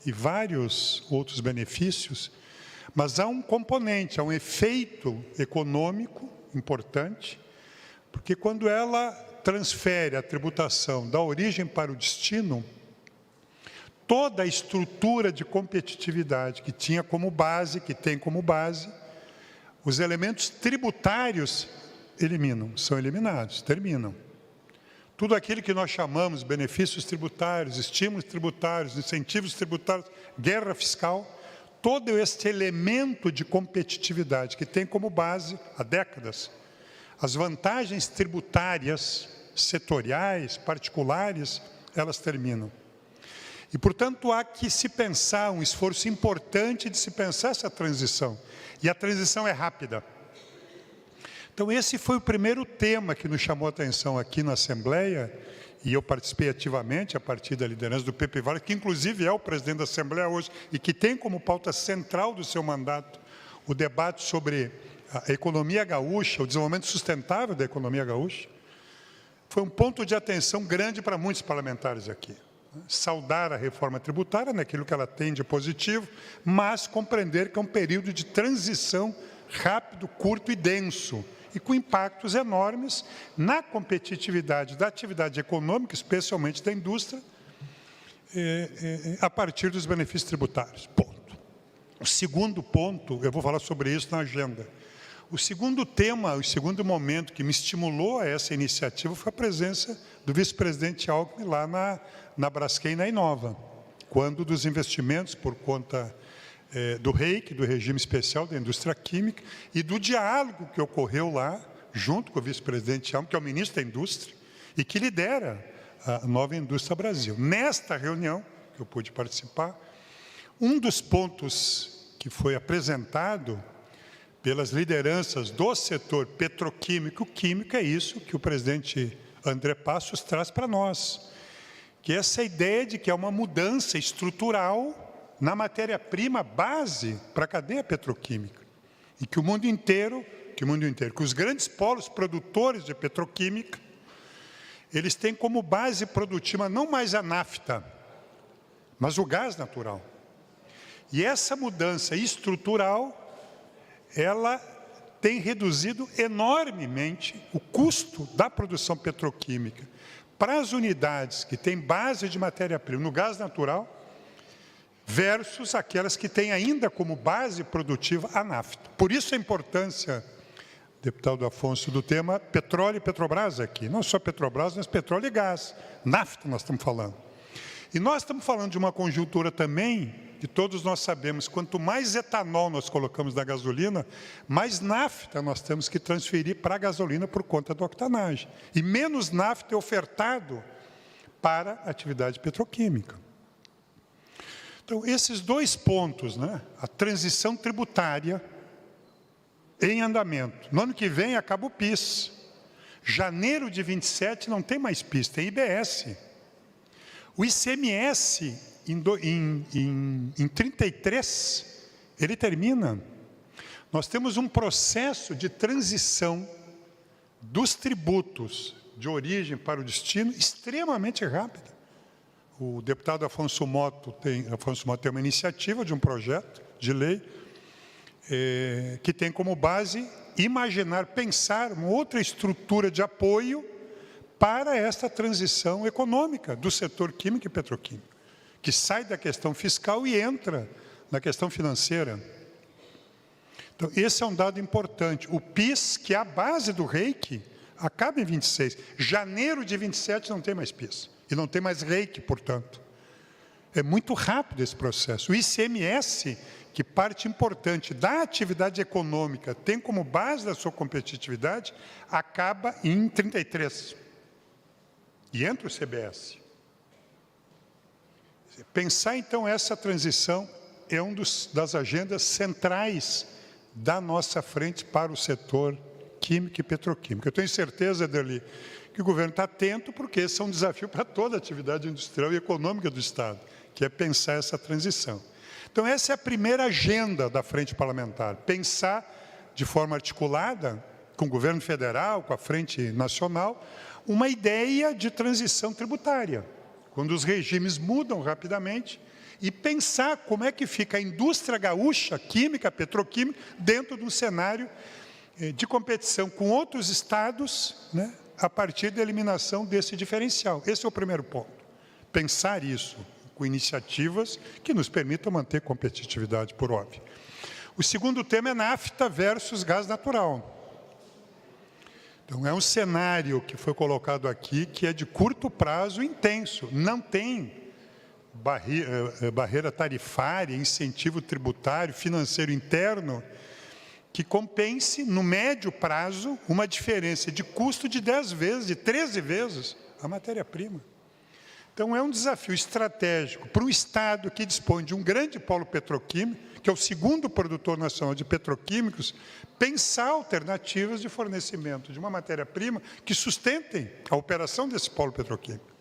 e vários outros benefícios, mas há um componente, há um efeito econômico importante, porque quando ela transfere a tributação da origem para o destino, toda a estrutura de competitividade que tinha como base, que tem como base, os elementos tributários são eliminados, terminam. Tudo aquilo que nós chamamos benefícios tributários, estímulos tributários, incentivos tributários, guerra fiscal, todo este elemento de competitividade que tem como base, há décadas, as vantagens tributárias, setoriais, particulares, elas terminam. E, portanto, há que se pensar, um esforço importante de se pensar essa transição. E a transição é rápida. Então, esse foi o primeiro tema que nos chamou a atenção aqui na Assembleia, e eu participei ativamente a partir da liderança do Pepe Vargas, que inclusive é o presidente da Assembleia hoje, e que tem como pauta central do seu mandato o debate sobre a economia gaúcha, o desenvolvimento sustentável da economia gaúcha. Foi um ponto de atenção grande para muitos parlamentares aqui. Saudar a reforma tributária naquilo que ela tem de positivo, mas compreender que é um período de transição rápido, curto e denso, e com impactos enormes na competitividade da atividade econômica, especialmente da indústria, a partir dos benefícios tributários. Ponto. O segundo ponto, eu vou falar sobre isso na agenda. O segundo tema, o segundo momento que me estimulou a essa iniciativa foi a presença do vice-presidente Alckmin lá na Braskem e na Inova, quando dos investimentos por conta do REIQ, do Regime Especial da Indústria Química, e do diálogo que ocorreu lá, junto com o vice-presidente Alckmin, que é o ministro da Indústria, e que lidera a Nova Indústria Brasil. Nesta reunião, que eu pude participar, um dos pontos que foi apresentado pelas lideranças do setor petroquímico e químico é isso que o presidente André Passos traz para nós, que é essa ideia de que é uma mudança estrutural na matéria-prima base para a cadeia petroquímica, e que o mundo inteiro, que os grandes polos produtores de petroquímica, eles têm como base produtiva não mais a nafta, mas o gás natural. E essa mudança estrutural, ela tem reduzido enormemente o custo da produção petroquímica para as unidades que têm base de matéria-prima no gás natural versus aquelas que têm ainda como base produtiva a nafta. Por isso a importância, deputado Afonso, do tema petróleo e Petrobras aqui. Não só Petrobras, mas petróleo e gás. Nafta nós estamos falando. E nós estamos falando de uma conjuntura também, que todos nós sabemos, quanto mais etanol nós colocamos na gasolina, mais nafta nós temos que transferir para a gasolina por conta da octanagem. E menos nafta é ofertado para a atividade petroquímica. Então, esses dois pontos, né? A transição tributária em andamento. No ano que vem acaba o PIS. Janeiro de 27 não tem mais PIS, tem IBS. O ICMS, em 33, ele termina. Nós temos um processo de transição dos tributos de origem para o destino extremamente rápido. O deputado Afonso Motto tem uma iniciativa de um projeto de lei que tem como base imaginar, pensar uma outra estrutura de apoio para esta transição econômica do setor químico e petroquímico, que sai da questão fiscal e entra na questão financeira. Então, esse é um dado importante. O PIS, que é a base do REIQ, acaba em 26. Janeiro de 27 não tem mais PIS. E não tem mais REIQ, portanto. É muito rápido esse processo. O ICMS, que parte importante da atividade econômica tem como base da sua competitividade, acaba em 33. E entra o CBS. Pensar, então, essa transição é uma das agendas centrais da nossa frente para o setor químico e petroquímico. Eu tenho certeza, Aderli, que o governo está atento, porque esse é um desafio para toda a atividade industrial e econômica do Estado, que é pensar essa transição. Então, essa é a primeira agenda da frente parlamentar, pensar de forma articulada com o governo federal, com a frente nacional, uma ideia de transição tributária, quando os regimes mudam rapidamente, e pensar como é que fica a indústria gaúcha, química, petroquímica, dentro de um cenário de competição com outros estados, né, a partir da eliminação desse diferencial. Esse é o primeiro ponto. Pensar isso com iniciativas que nos permitam manter competitividade, por óbvio. O segundo tema é NAFTA versus gás natural. Então, é um cenário que foi colocado aqui que é de curto prazo intenso. Não tem barreira tarifária, incentivo tributário, financeiro interno, que compense, no médio prazo, uma diferença de custo de 10 vezes, de 13 vezes a matéria-prima. Então, é um desafio estratégico para um Estado que dispõe de um grande polo petroquímico, que é o segundo produtor nacional de petroquímicos, pensar alternativas de fornecimento de uma matéria-prima que sustentem a operação desse polo petroquímico.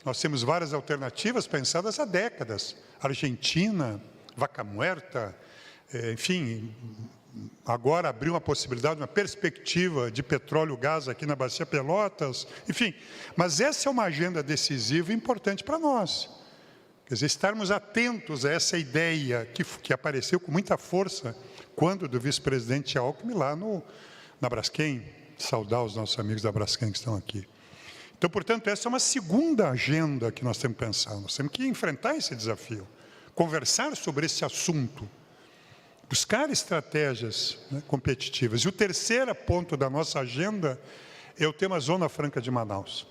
Nós temos várias alternativas pensadas há décadas. Argentina, Vaca Muerta, enfim, agora abriu uma possibilidade, uma perspectiva de petróleo e gás aqui na Bacia Pelotas, enfim. Mas essa é uma agenda decisiva e importante para nós. Quer dizer, estarmos atentos a essa ideia que apareceu com muita força quando do vice-presidente Alckmin lá na Braskem, saudar os nossos amigos da Braskem que estão aqui. Então, portanto, essa é uma segunda agenda que nós temos que pensar. Nós temos que enfrentar esse desafio, conversar sobre esse assunto, buscar estratégias, né, competitivas. E o terceiro ponto da nossa agenda é o tema Zona Franca de Manaus.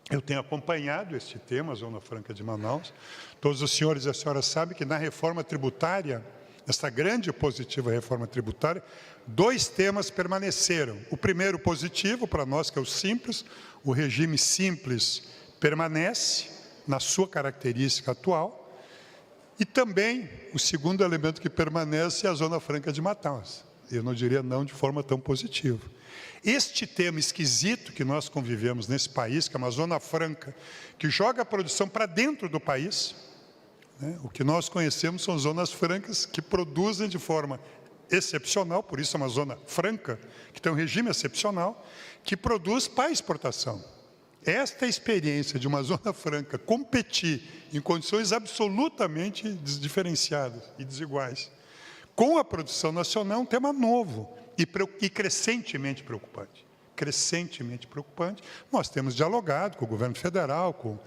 Eu tenho acompanhado este tema, Zona Franca de Manaus. Todos os senhores e as senhoras sabem que na reforma tributária, esta grande e positiva reforma tributária, 2 temas permaneceram. O primeiro positivo para nós, que é o simples, o regime simples permanece na sua característica atual, e também o segundo elemento que permanece é a Zona Franca de Manaus. Eu não diria não de forma tão positiva. Este tema esquisito que nós convivemos nesse país, que é uma Zona Franca, que joga a produção para dentro do país, né? O que nós conhecemos são zonas francas que produzem de forma excepcional, por isso é uma zona franca, que tem um regime excepcional, que produz para exportação. Esta experiência de uma zona franca competir em condições absolutamente diferenciadas e desiguais com a produção nacional é um tema novo. e crescentemente preocupante. Crescentemente preocupante. Nós temos dialogado com o governo federal, com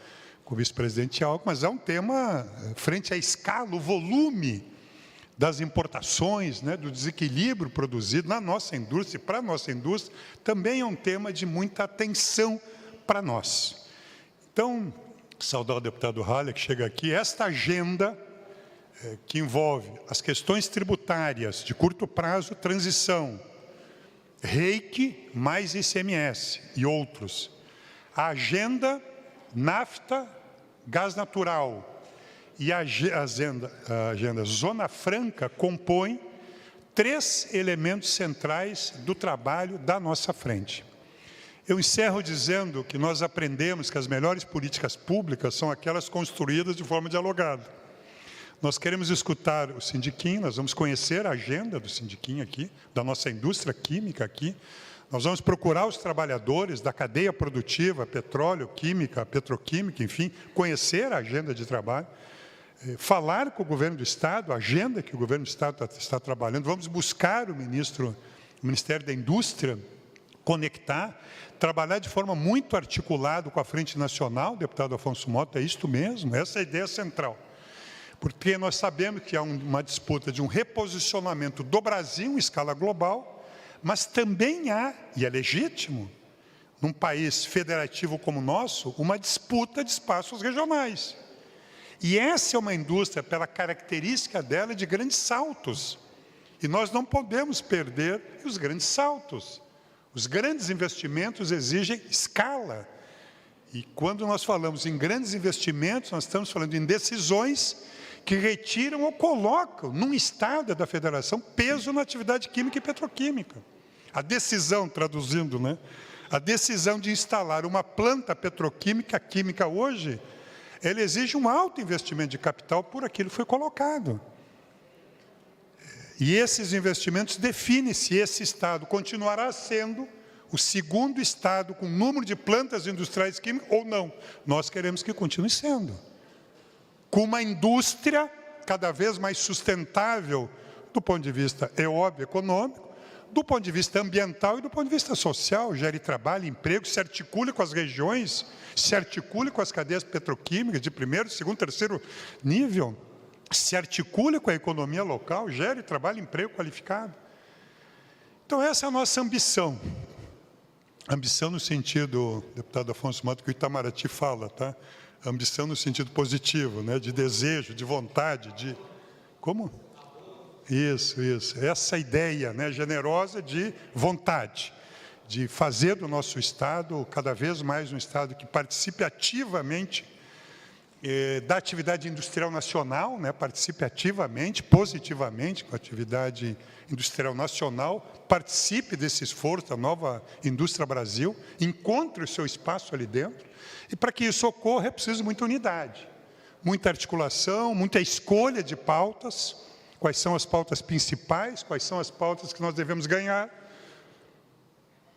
o vice-presidente Alckmin, mas é um tema, frente à escala, o volume das importações, né, do desequilíbrio produzido na nossa indústria e para a nossa indústria, também é um tema de muita atenção para nós. Então, saudar o deputado Haller, que chega aqui, esta agenda que envolve as questões tributárias de curto prazo, transição, REIQ mais ICMS e outros, a agenda NAFTA, gás natural, e a agenda Zona Franca compõe 3 elementos centrais do trabalho da nossa frente. Eu encerro dizendo que nós aprendemos que as melhores políticas públicas são aquelas construídas de forma dialogada. Nós queremos escutar o Sindiquim, nós vamos conhecer a agenda do Sindiquim aqui, da nossa indústria química aqui. Nós vamos procurar os trabalhadores da cadeia produtiva, petróleo, química, petroquímica, enfim, conhecer a agenda de trabalho. Falar com o governo do Estado, a agenda que o governo do Estado está trabalhando, vamos buscar o Ministério da Indústria, conectar, trabalhar de forma muito articulada com a Frente Nacional, deputado Afonso Mota, é isto mesmo, essa é a ideia central. Porque nós sabemos que há uma disputa de um reposicionamento do Brasil em escala global, mas também há, e é legítimo, num país federativo como o nosso, uma disputa de espaços regionais. E essa é uma indústria, pela característica dela, de grandes saltos. E nós não podemos perder os grandes saltos. Os grandes investimentos exigem escala. E quando nós falamos em grandes investimentos, nós estamos falando em decisões que retiram ou colocam, num estado da federação, peso na atividade química e petroquímica. A decisão, traduzindo, né? A decisão de instalar uma planta petroquímica, química hoje, ela exige um alto investimento de capital por aquilo que foi colocado. E esses investimentos definem se esse Estado continuará sendo o segundo Estado com número de plantas industriais químicas ou não. Nós queremos que continue sendo. Com uma indústria cada vez mais sustentável do ponto de vista, é óbvio, econômico, do ponto de vista ambiental e do ponto de vista social, gere trabalho, emprego, se articule com as regiões, se articule com as cadeias petroquímicas de primeiro, segundo, terceiro nível, se articule com a economia local, gere trabalho, emprego qualificado. Então, essa é a nossa ambição. Ambição no sentido, deputado Afonso Mota, que o Itamaraty fala, tá? Ambição no sentido positivo, né? De desejo, de vontade, de... Como? Isso. Essa ideia, né, generosa de vontade, de fazer do nosso Estado cada vez mais um Estado que participe ativamente da atividade industrial nacional, né, participe ativamente, positivamente com a atividade industrial nacional, participe desse esforço da nova indústria Brasil, encontre o seu espaço ali dentro, e para que isso ocorra é preciso muita unidade, muita articulação, muita escolha de pautas. Quais são as pautas principais, quais são as pautas que nós devemos ganhar.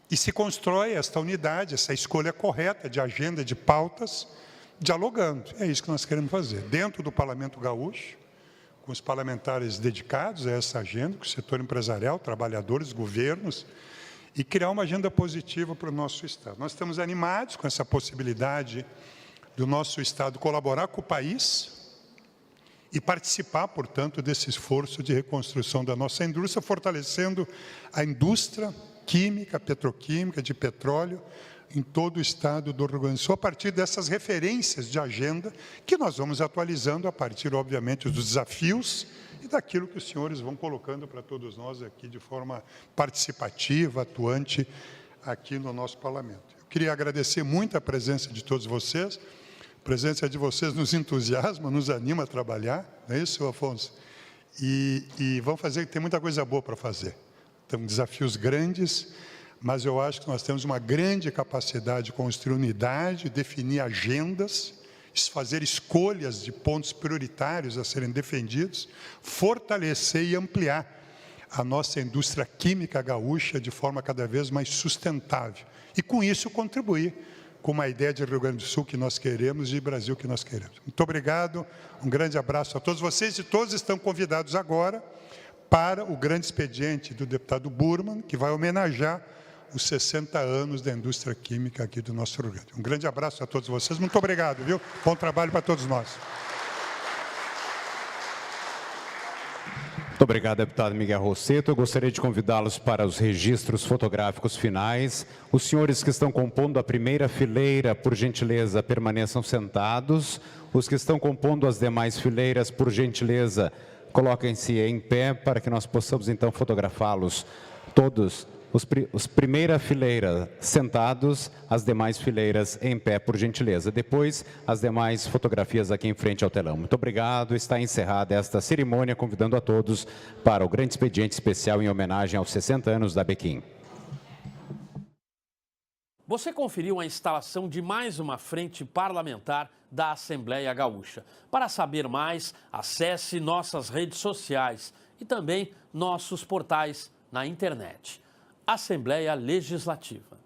E se constrói esta unidade, essa escolha correta de agenda de pautas, dialogando. É isso que nós queremos fazer. Dentro do Parlamento Gaúcho, com os parlamentares dedicados a essa agenda, com o setor empresarial, trabalhadores, governos, e criar uma agenda positiva para o nosso Estado. Nós estamos animados com essa possibilidade do nosso Estado colaborar com o país, e participar, portanto, desse esforço de reconstrução da nossa indústria, fortalecendo a indústria química, petroquímica, de petróleo, em todo o estado do Rio Grande do Sul, a partir dessas referências de agenda, que nós vamos atualizando a partir, obviamente, dos desafios e daquilo que os senhores vão colocando para todos nós aqui de forma participativa, atuante, aqui no nosso parlamento. Eu queria agradecer muito a presença de todos vocês. A presença de vocês nos entusiasma, nos anima a trabalhar, não é isso, Afonso? E vamos fazer, tem muita coisa boa para fazer. Temos desafios grandes, mas eu acho que nós temos uma grande capacidade de construir unidade, definir agendas, fazer escolhas de pontos prioritários a serem defendidos, fortalecer e ampliar a nossa indústria química gaúcha de forma cada vez mais sustentável. E, com isso, contribuir com uma ideia de Rio Grande do Sul que nós queremos e de Brasil que nós queremos. Muito obrigado, um grande abraço a todos vocês e todos estão convidados agora para o grande expediente do deputado Burman, que vai homenagear os 60 anos da indústria química aqui do nosso Rio Grande. Um grande abraço a todos vocês. Muito obrigado, viu? Bom trabalho para todos nós. Muito obrigado, deputado Miguel Rossetto. Eu gostaria de convidá-los para os registros fotográficos finais. Os senhores que estão compondo a primeira fileira, por gentileza, permaneçam sentados. Os que estão compondo as demais fileiras, por gentileza, coloquem-se em pé para que nós possamos, então, fotografá-los todos. Os primeira fileira sentados, as demais fileiras em pé, por gentileza. Depois, as demais fotografias aqui em frente ao telão. Muito obrigado. Está encerrada esta cerimônia, convidando a todos para o grande expediente especial em homenagem aos 60 anos da Bequim. Você conferiu a instalação de mais uma frente parlamentar da Assembleia Gaúcha. Para saber mais, acesse nossas redes sociais e também nossos portais na internet. Assembleia Legislativa.